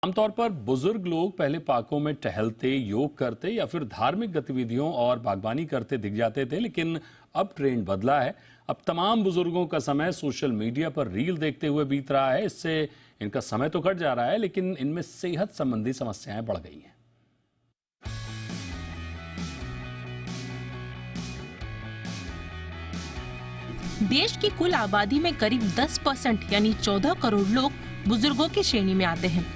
आमतौर पर बुजुर्ग लोग पहले पार्कों में टहलते, योग करते या फिर धार्मिक गतिविधियों और बागवानी करते दिख जाते थे, लेकिन अब ट्रेंड बदला है। अब तमाम बुजुर्गों का समय सोशल मीडिया पर रील देखते हुए बीत रहा है। इससे इनका समय तो कट जा रहा है, लेकिन इनमें सेहत संबंधी समस्याएं बढ़ गई हैं। देश की कुल आबादी में करीब 10% यानी 14 करोड़ लोग बुजुर्गों की श्रेणी में आते हैं।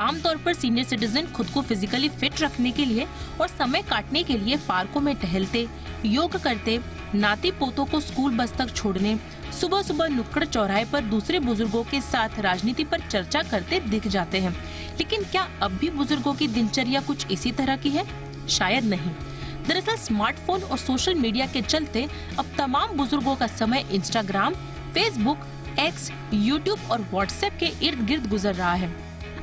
आमतौर पर सीनियर सिटीजन खुद को फिजिकली फिट रखने के लिए और समय काटने के लिए पार्कों में टहलते, योग करते, नाती पोतों को स्कूल बस तक छोड़ने, सुबह सुबह नुक्कड़ चौराहे पर दूसरे बुजुर्गों के साथ राजनीति पर चर्चा करते दिख जाते हैं। लेकिन क्या अब भी बुजुर्गों की दिनचर्या कुछ इसी तरह की है? शायद नहीं। दरअसल स्मार्टफोन और सोशल मीडिया के चलते अब तमाम बुजुर्गों का समय इंस्टाग्राम, फेसबुक, एक्स, यूट्यूब और व्हाट्सएप के इर्द गिर्द गुजर रहा है।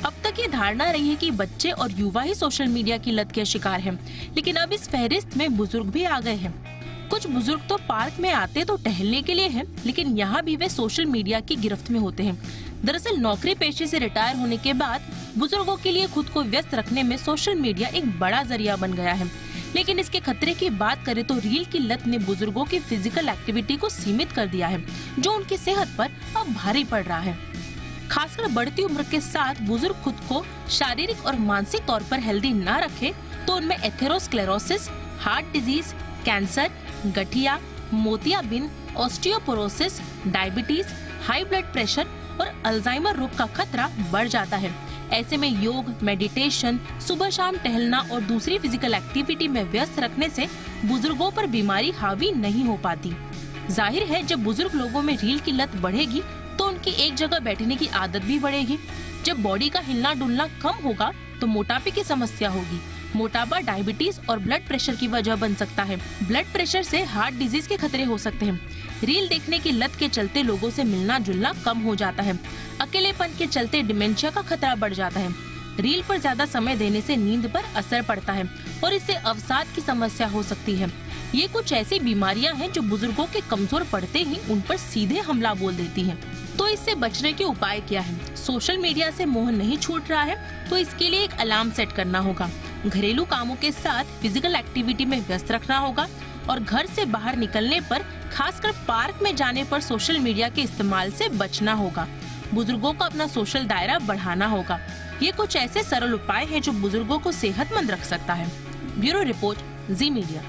अब तक ये धारणा रही है कि बच्चे और युवा ही सोशल मीडिया की लत के शिकार हैं, लेकिन अब इस फहरिस्त में बुजुर्ग भी आ गए हैं। कुछ बुजुर्ग तो पार्क में आते तो टहलने के लिए हैं, लेकिन यहाँ भी वे सोशल मीडिया की गिरफ्त में होते हैं। दरअसल नौकरी पेशे से रिटायर होने के बाद बुजुर्गों के लिए खुद को व्यस्त रखने में सोशल मीडिया एक बड़ा जरिया बन गया है। लेकिन इसके खतरे की बात करें तो रील की लत ने बुजुर्गों की फिजिकल एक्टिविटी को सीमित कर दिया है, जो उनकी सेहत पर अब भारी पड़ रहा है। खासकर बढ़ती उम्र के साथ बुजुर्ग खुद को शारीरिक और मानसिक तौर पर हेल्दी न रखे तो उनमें एथेरोस्क्लेरोसिस, हार्ट डिजीज, कैंसर, गठिया, मोतियाबिंद, osteoporosis, diabetes, high blood pressure और अल्जाइमर रोग का खतरा बढ़ जाता है। ऐसे में योग, मेडिटेशन, सुबह शाम टहलना और दूसरी फिजिकल एक्टिविटी में व्यस्त रखने से बुजुर्गों पर बीमारी हावी नहीं हो पाती। जाहिर है, जब बुजुर्ग लोगों में रील की लत बढ़ेगी तो उनकी एक जगह बैठने की आदत भी बढ़ेगी। जब बॉडी का हिलना डुलना कम होगा तो मोटापे की समस्या होगी। मोटापा डायबिटीज और ब्लड प्रेशर की वजह बन सकता है। ब्लड प्रेशर से हार्ट डिजीज के खतरे हो सकते हैं। रील देखने की लत के चलते लोगों से मिलना जुलना कम हो जाता है। अकेलेपन के चलते डिमेंशिया का खतरा बढ़ जाता है। रील पर ज्यादा समय देने से नींद पर असर पड़ता है और इससे अवसाद की समस्या हो सकती है। ये कुछ ऐसी बीमारियां हैं जो बुजुर्गों के कमजोर पड़ते ही उन पर सीधे हमला बोल देती हैं। तो इससे बचने के उपाय क्या है? सोशल मीडिया से मोह नहीं छूट रहा है तो इसके लिए एक अलार्म सेट करना होगा। घरेलू कामों के साथ फिजिकल एक्टिविटी में व्यस्त रखना होगा और घर से बाहर निकलने पर, खासकर पार्क में जाने पर सोशल मीडिया के इस्तेमाल से बचना होगा। बुजुर्गों को अपना सोशल दायरा बढ़ाना होगा। ये कुछ ऐसे सरल उपाय हैं जो बुजुर्गों को सेहतमंद रख सकता है। ब्यूरो रिपोर्ट, जी मीडिया।